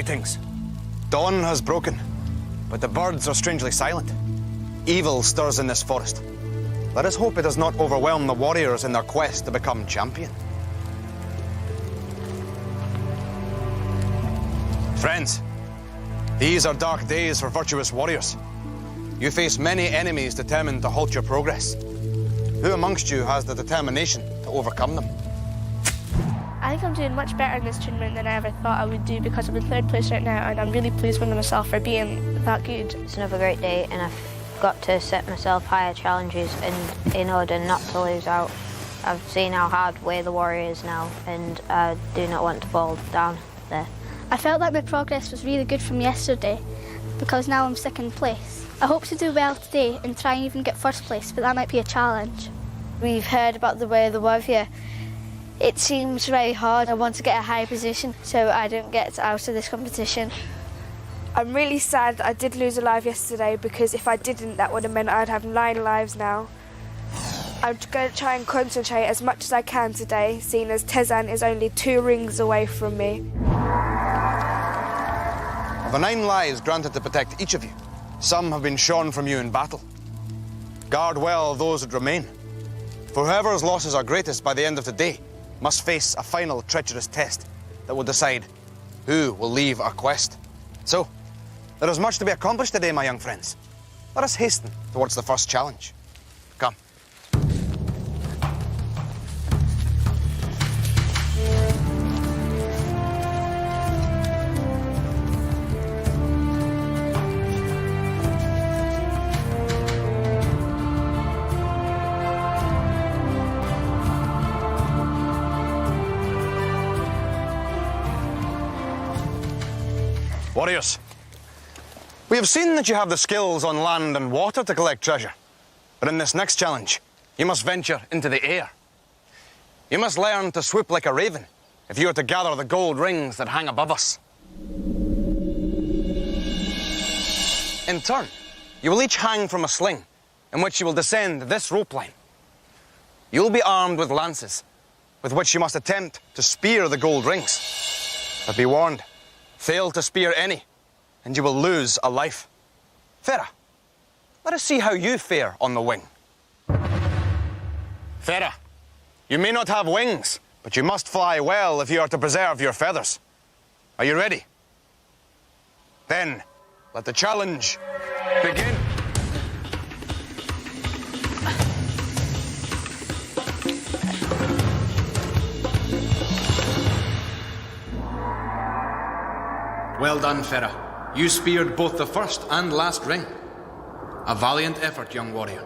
Greetings. Dawn has broken, but the birds are strangely silent. Evil stirs in this forest. Let us hope it does not overwhelm the warriors in their quest to become champion. Friends, these are dark days for virtuous warriors. You face many enemies determined to halt your progress. Who amongst you has the determination to overcome them? I think I'm doing much better in this tournament than I ever thought I would do because I'm in third place right now and I'm really pleased with myself for being that good. It's another great day and I've got to set myself higher challenges in order not to lose out. I've seen how hard Way the Warrior is now and I do not want to fall down there. I felt like my progress was really good from yesterday because now I'm second place. I hope to do well today and try and even get first place, but that might be a challenge. We've heard about the Way of the Warrior. It seems very hard. I want to get a high position so I don't get out of this competition. I'm really sad that I did lose a life yesterday because if I didn't, that would have meant I'd have 9 lives now. I'm going to try and concentrate as much as I can today, seeing as Tezan is only 2 rings away from me. Of the 9 lives granted to protect each of you, some have been shorn from you in battle. Guard well those that remain, for whoever's losses are greatest by the end of the day must face a final treacherous test that will decide who will leave our quest. So, there is much to be accomplished today, my young friends. Let us hasten towards the first challenge. Come. Warriors, we have seen that you have the skills on land and water to collect treasure. But in this next challenge, you must venture into the air. You must learn to swoop like a raven if you are to gather the gold rings that hang above us. In turn, you will each hang from a sling in which you will descend this rope line. You will be armed with lances, with which you must attempt to spear the gold rings. But be warned, fail to spear any, and you will lose a life. Farah, let us see how you fare on the wing. Farah, you may not have wings, but you must fly well if you are to preserve your feathers. Are you ready? Then, let the challenge begin. Well done, Farah. You speared both the first and last ring. A valiant effort, young warrior.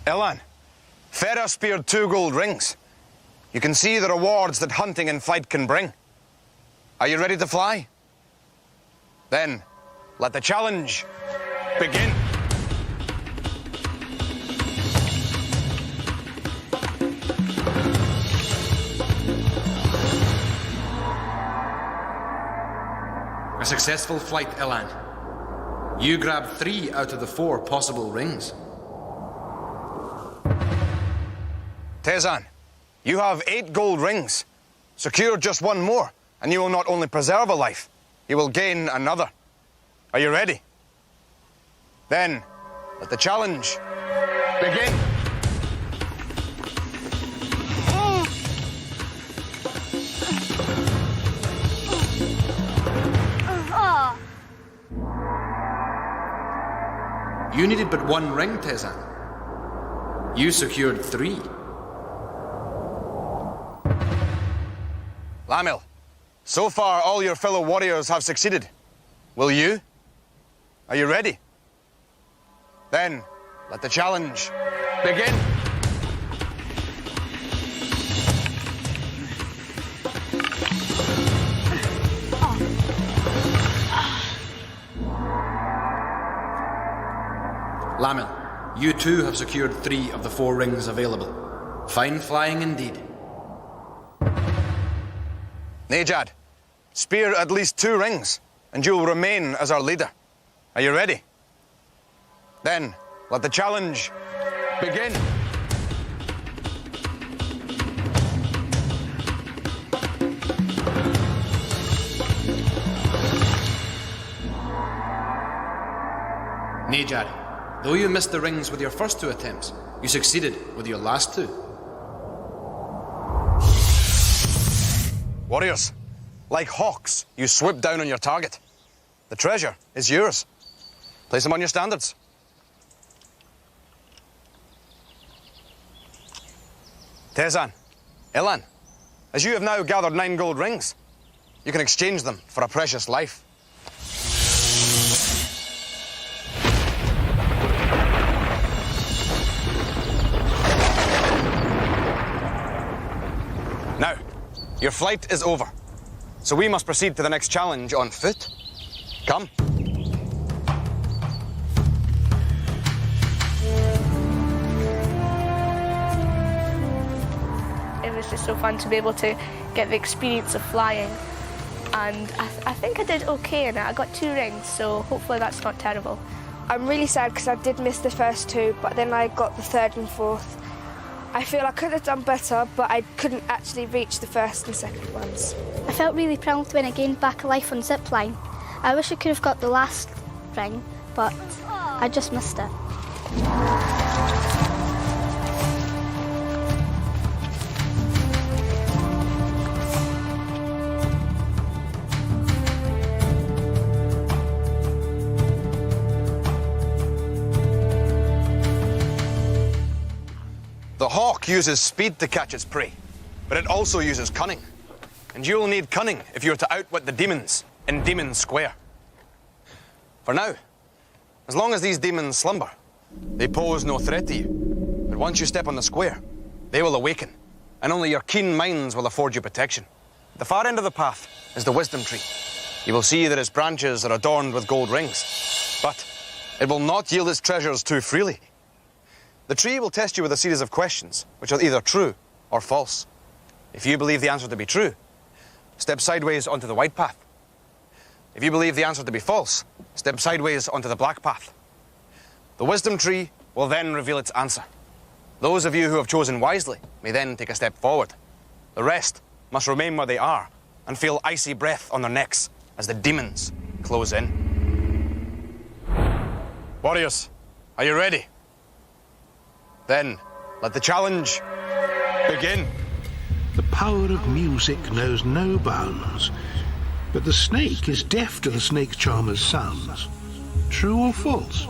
Elan, Farah speared 2 gold rings. You can see the rewards that hunting and flight can bring. Are you ready to fly? Then, let the challenge begin. A successful flight, Elan. You grabbed 3 out of the 4 possible rings. Tezan, you have 8 gold rings. Secure just 1 more, and you will not only preserve a life, you will gain another. Are you ready? Then, let the challenge begin. You needed but 1 ring, Tezan. You secured 3. Lamil, so far all your fellow warriors have succeeded. Will you? Are you ready? Then, let the challenge begin. Lamil, you too have secured 3 of the 4 rings available. Fine flying indeed. Najad, spear at least 2 rings, and you will remain as our leader. Are you ready? Then, let the challenge begin. Nay, Jarry. Though you missed the rings with your first 2 attempts, you succeeded with your last 2. Warriors, like hawks, you swoop down on your target. The treasure is yours. Place them on your standards. Tezan, Ilan, as you have now gathered 9 gold rings, you can exchange them for a precious life. Now, your flight is over, so we must proceed to the next challenge on foot. Come. It was just so fun to be able to get the experience of flying, and I think I did okay in it. I got 2 rings, so hopefully that's not terrible. I'm really sad because I did miss the first 2, but then I got the 3rd and 4th. I feel I could have done better, but I couldn't actually reach the 1st and 2nd ones. I felt really proud when I gained back a life on zipline. I wish I could have got the last ring, but I just missed it. The hawk uses speed to catch its prey, but it also uses cunning. And you'll need cunning if you're to outwit the demons in Demon Square. For now, as long as these demons slumber, they pose no threat to you. But once you step on the square, they will awaken, and only your keen minds will afford you protection. At the far end of the path is the wisdom tree. You will see that its branches are adorned with gold rings, but it will not yield its treasures too freely. The tree will test you with a series of questions, which are either true or false. If you believe the answer to be true, step sideways onto the white path. If you believe the answer to be false, step sideways onto the black path. The wisdom tree will then reveal its answer. Those of you who have chosen wisely may then take a step forward. The rest must remain where they are and feel icy breath on their necks as the demons close in. Warriors, are you ready? Then, let the challenge begin. The power of music knows no bounds, but the snake is deaf to the snake charmer's sounds. True or false?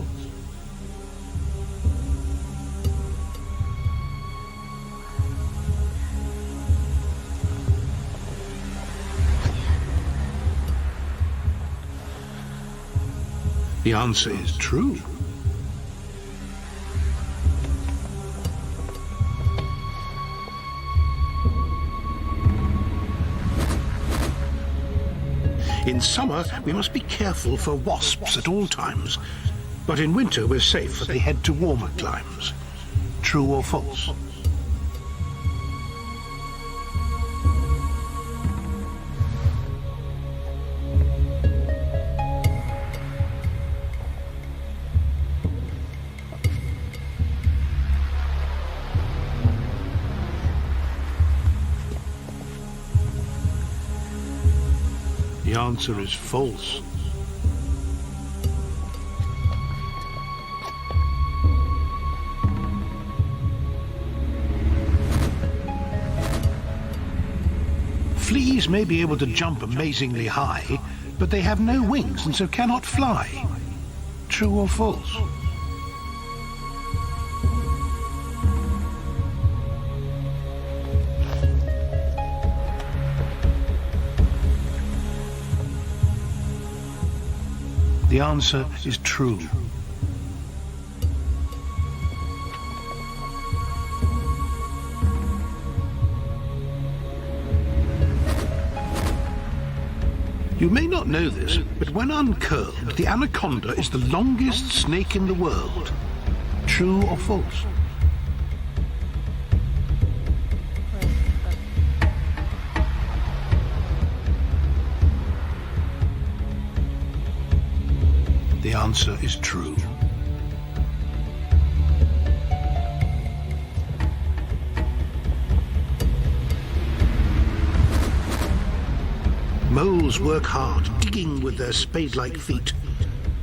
The answer is true. In summer, we must be careful for wasps at all times, but in winter we're safe as they head to warmer climes. True or false? The answer is false. Fleas may be able to jump amazingly high, but they have no wings and so cannot fly. True or false? The answer is true. You may not know this, but when uncurled, the anaconda is the longest snake in the world. True or false? The answer is true. Moles work hard, digging with their spade-like feet.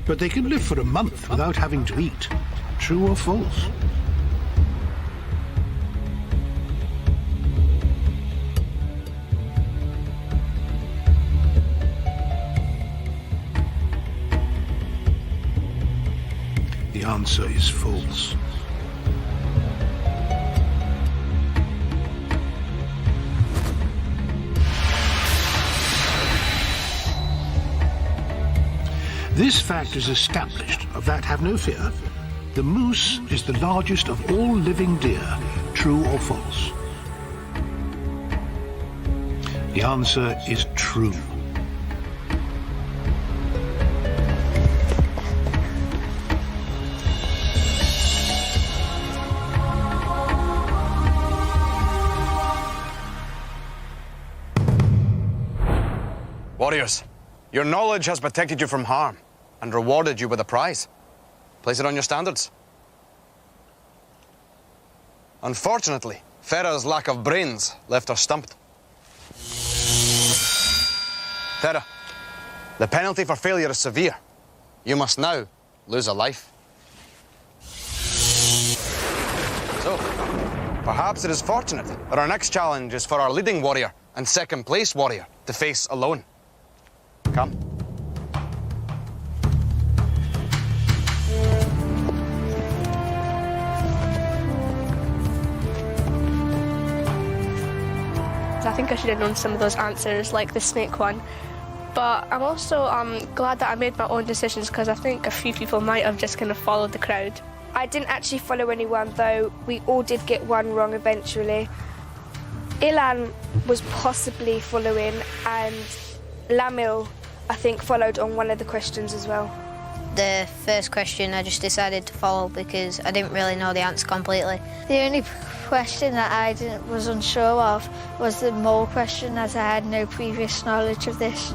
but they can live for a month without having to eat. True or false? The answer is false. This fact is established. Of that, have no fear. The moose is the largest of all living deer. True or false? The answer is true. Warriors, your knowledge has protected you from harm and rewarded you with a prize. Place it on your standards. Unfortunately, Farah's lack of brains left her stumped. Farah, the penalty for failure is severe. You must now lose a life. So, perhaps it is fortunate that our next challenge is for our leading warrior and second place warrior to face alone. Come. I think I should have known some of those answers, like the snake one. But I'm also glad that I made my own decisions, because I think a few people might have just kind of followed the crowd. I didn't actually follow anyone, though we all did get one wrong eventually. Ilan was possibly following, and Lamil, I think, followed on one of the questions as well. The first question I just decided to follow because I didn't really know the answer completely. The only question that I was unsure of was the mole question, as I had no previous knowledge of this.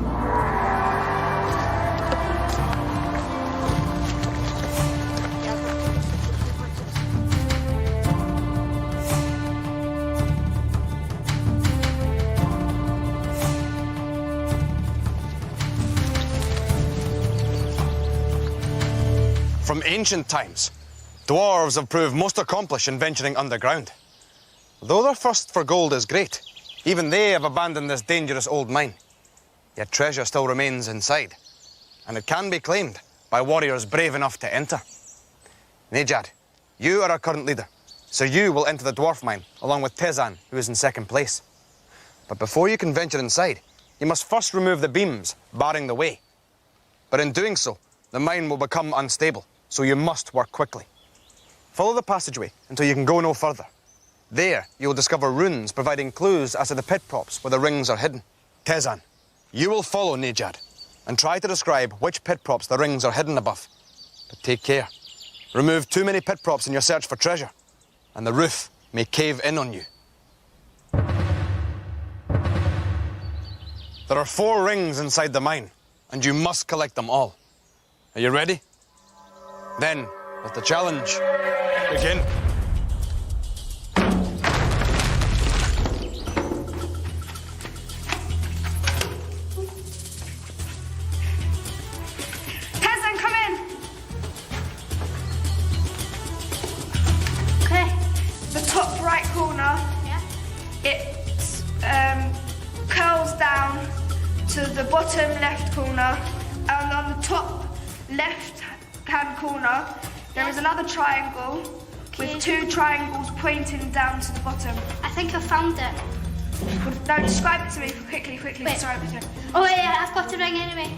From ancient times, dwarves have proved most accomplished in venturing underground. Though their thirst for gold is great, even they have abandoned this dangerous old mine. Yet treasure still remains inside, and it can be claimed by warriors brave enough to enter. Nejad, you are our current leader, so you will enter the dwarf mine along with Tezan, who is in second place. But before you can venture inside, you must first remove the beams barring the way. But in doing so, the mine will become unstable, so you must work quickly. Follow the passageway until you can go no further. There, you will discover runes providing clues as to the pit props where the rings are hidden. Tezan, you will follow Nejad and try to describe which pit props the rings are hidden above. But take care. Remove too many pit props in your search for treasure, and the roof may cave in on you. There are 4 rings inside the mine, and you must collect them all. Are you ready? Then, let the challenge begin. Tezan, come in! Okay. The top right corner, it curls down to the bottom left corner, and on the top left-hand corner, there is another triangle with 2 triangles pointing down to the bottom. I think I found it. No, describe it to me quickly. Wait. Describe it to me. Oh yeah, I've got the ring anyway.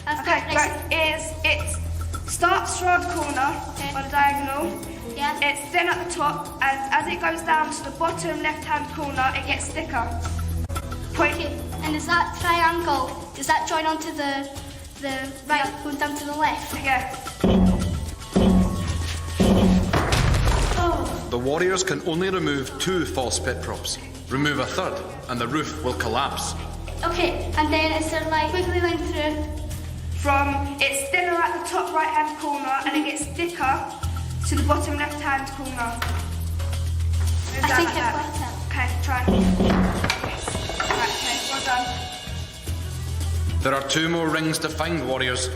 I've Okay, got right. It starts round corner on a diagonal. Yeah. It's thin at the top, and as it goes down to the bottom left-hand corner, it gets thicker. Okay. And is that triangle? Does that join onto the right going down to the left? Yeah. The warriors can only remove 2 false pit props. Remove a third, and the roof will collapse. Okay, and then is there like wiggly line through? It's thinner at the top right-hand corner, and it gets thicker to the bottom left-hand corner. I think I've got it. Okay, try. Right, okay, well done. There are 2 more rings to find, warriors.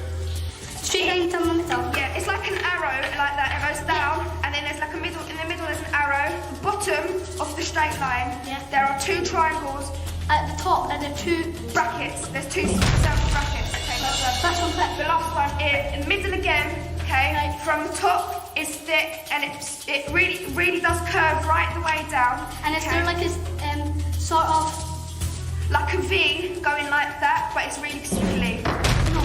Straight line down the middle. Yeah, it's like an arrow, like that. It goes down, and then there's like a middle. In the middle, there's an arrow. The bottom of the straight line, there are 2 triangles. At the top, there are 2 brackets. There's 2 circle brackets. Okay, That's one clip. the last one. In the middle again. Okay, from the top is thick, and it really does curve right the way down. And is there like a sort of like a V going like that, but it's really squiggly. no?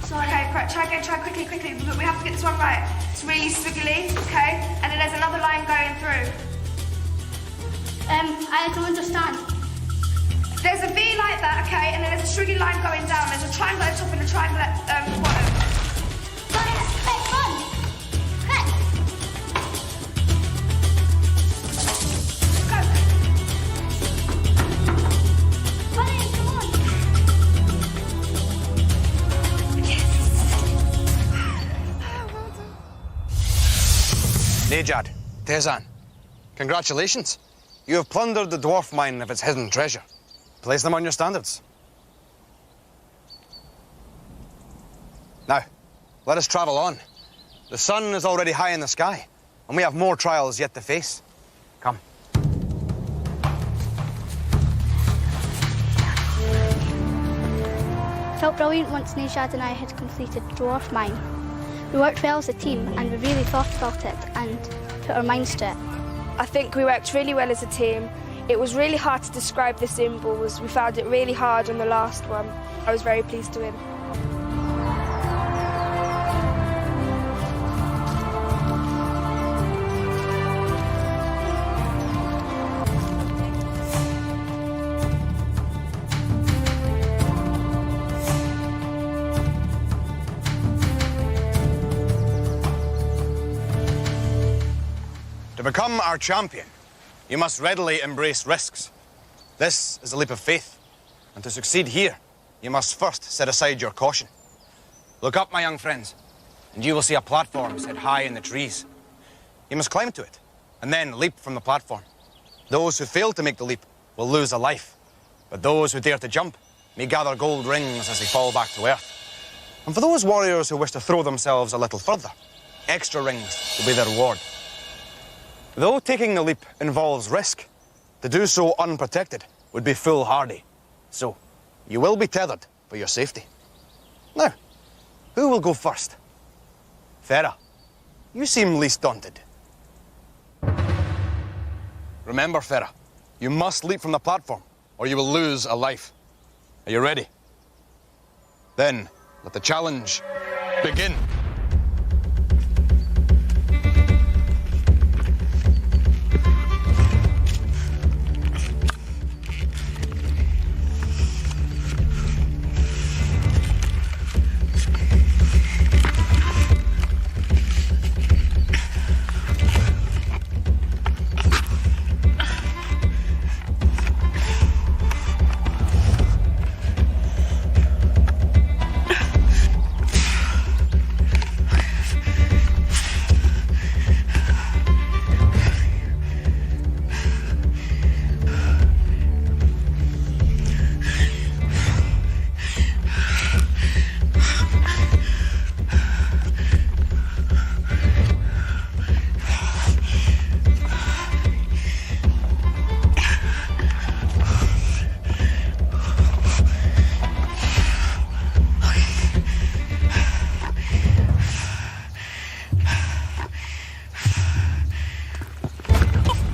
Sorry. Okay, try again. Try quickly. We have to get this one right. It's really squiggly. Okay, and then there's another line going through. I don't understand. There's a V like that, okay, and then there's a squiggly line going down. There's a triangle at the top and a triangle at the bottom. Run! Quick! Go. Bunny, come on! Nejad, Tezan, congratulations. You have plundered the dwarf mine of its hidden treasure. Place them on your standards. Now, let us travel on. The sun is already high in the sky, and we have more trials yet to face. Come. Felt brilliant once Nejad and I had completed the dwarf mine. We worked well as a team and we really thought about it and put our minds to it. I think we worked really well as a team. It was really hard to describe the symbols. We found it really hard on the last one. I was very pleased to win. To become our champion, you must readily embrace risks. This is a leap of faith, and to succeed here, you must first set aside your caution. Look up, my young friends, and you will see a platform set high in the trees. You must climb to it, and then leap from the platform. Those who fail to make the leap will lose a life, but those who dare to jump may gather gold rings as they fall back to earth. And for those warriors who wish to throw themselves a little further, extra rings will be their reward. Though taking the leap involves risk, to do so unprotected would be foolhardy. So, you will be tethered for your safety. Now, who will go first? Farah, you seem least daunted. Remember, Farah, you must leap from the platform, or you will lose a life. Are you ready? Then, let the challenge begin.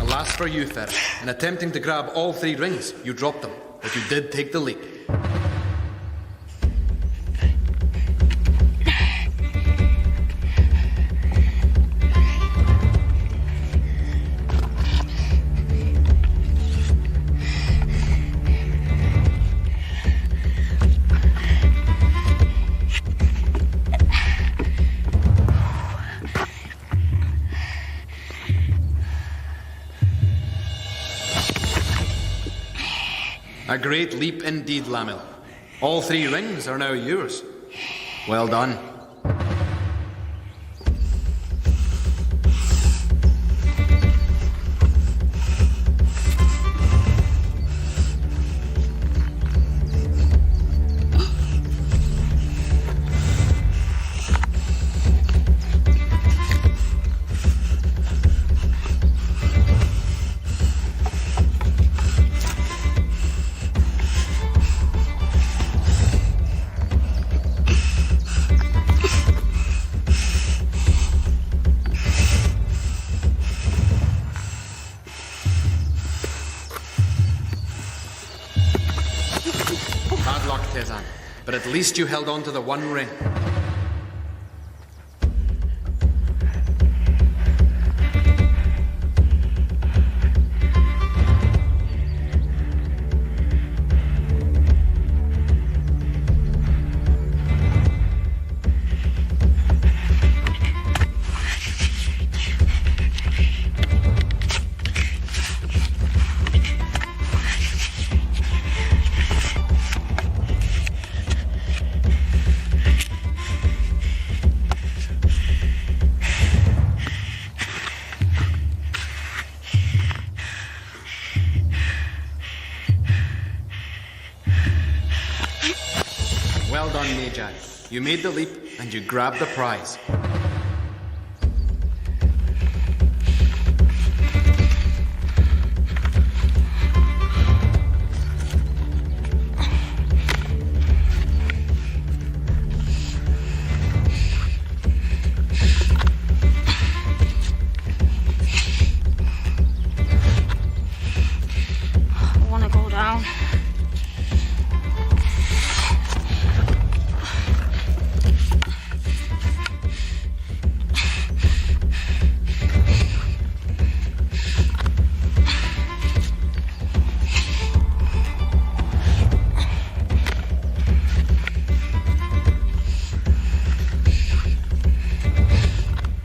Alas for you, Farah. In attempting to grab all 3 rings, you dropped them, but you did take the leap. A great leap indeed, Lamil. All 3 rings are now yours. Well done. but at least you held on to the one ring. Well done, Nejad. You made the leap and you grabbed the prize. I want to go down.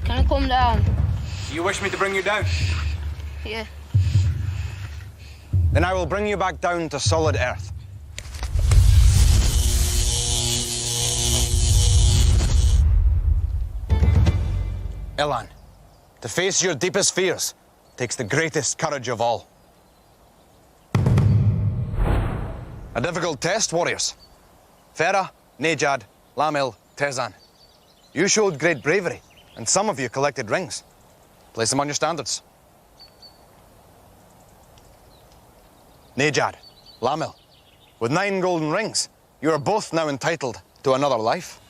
Can I come down? You wish me to bring you down? Yeah. Then I will bring you back down to solid earth. Elan, to face your deepest fears takes the greatest courage of all. A difficult test, warriors. Farah, Nejad, Lamil, Tezan. You showed great bravery, and some of you collected rings. Place them on your standards. Nejad, Lamil, with 9 golden rings, you are both now entitled to another life.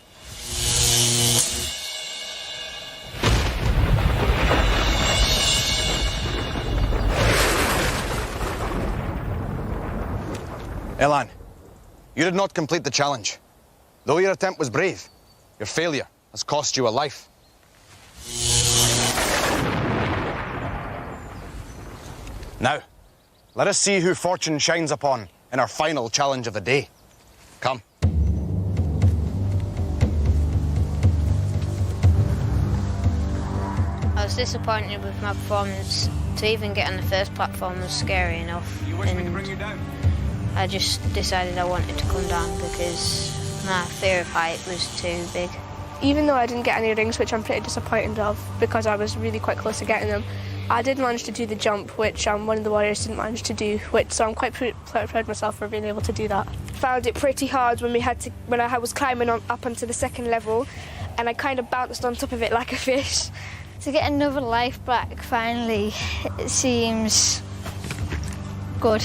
Elan, you did not complete the challenge. Though your attempt was brave, your failure has cost you a life. Now, let us see who fortune shines upon in our final challenge of the day. Come. I was disappointed with my performance. To even get on the first platform was scary enough. You wish me to bring you down? I just decided I wanted to come down because my fear of height was too big. Even though I didn't get any rings, which I'm pretty disappointed of because I was really quite close to getting them, I did manage to do the jump, which one of the warriors didn't manage to do, so I'm quite proud of myself for being able to do that. Found it pretty hard when I was climbing up onto the second level, and I kind of bounced on top of it like a fish. To get another life back finally, it seems good.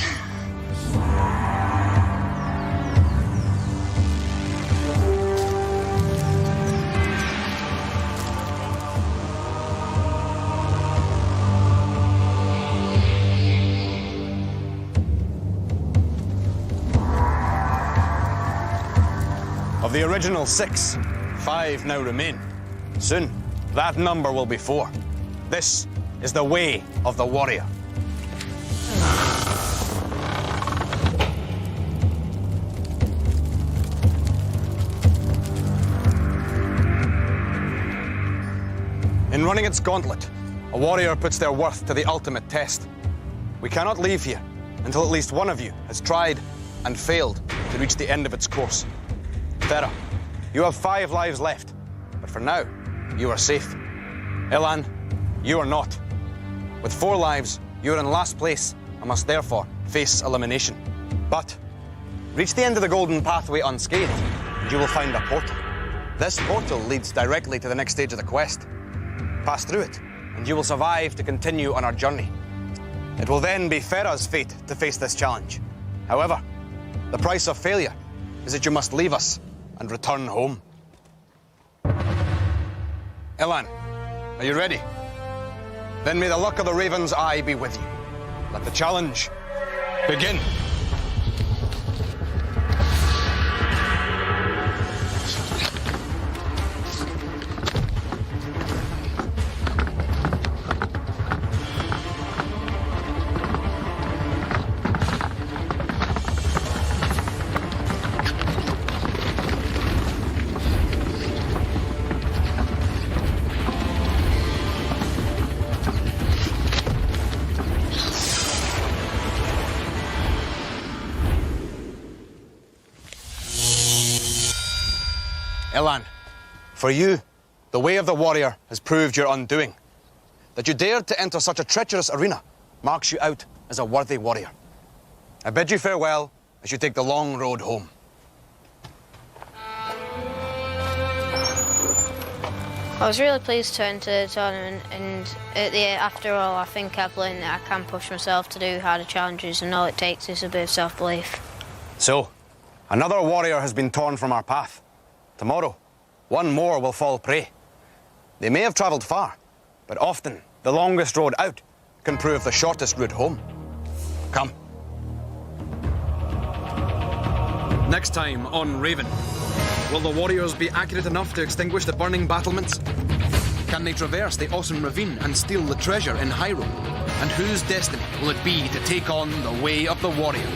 Of the original 6, 5 now remain. Soon, that number will be 4. This is the way of the warrior. In running its gauntlet, a warrior puts their worth to the ultimate test. We cannot leave here until at least one of you has tried and failed to reach the end of its course. Farah, you have 5 lives left, but for now, you are safe. Elan, you are not. With 4 lives, you are in last place and must therefore face elimination. But reach the end of the golden pathway unscathed, and you will find a portal. This portal leads directly to the next stage of the quest. Pass through it, and you will survive to continue on our journey. It will then be Farah's fate to face this challenge. However, the price of failure is that you must leave us and return home. Elan, are you ready? Then may the luck of the Raven's Eye be with you. Let the challenge begin. For you, the way of the warrior has proved your undoing. That you dared to enter such a treacherous arena marks you out as a worthy warrior. I bid you farewell as you take the long road home. I was really pleased to enter the tournament, and after all, I think I've learned that I can push myself to do harder challenges, and all it takes is a bit of self-belief. So, another warrior has been torn from our path. Tomorrow, one more will fall prey. They may have travelled far, but often the longest road out can prove the shortest route home. Come. Next time on Raven, will the warriors be accurate enough to extinguish the burning battlements? Can they traverse the awesome ravine and steal the treasure in Hyrule? And whose destiny will it be to take on the way of the warrior?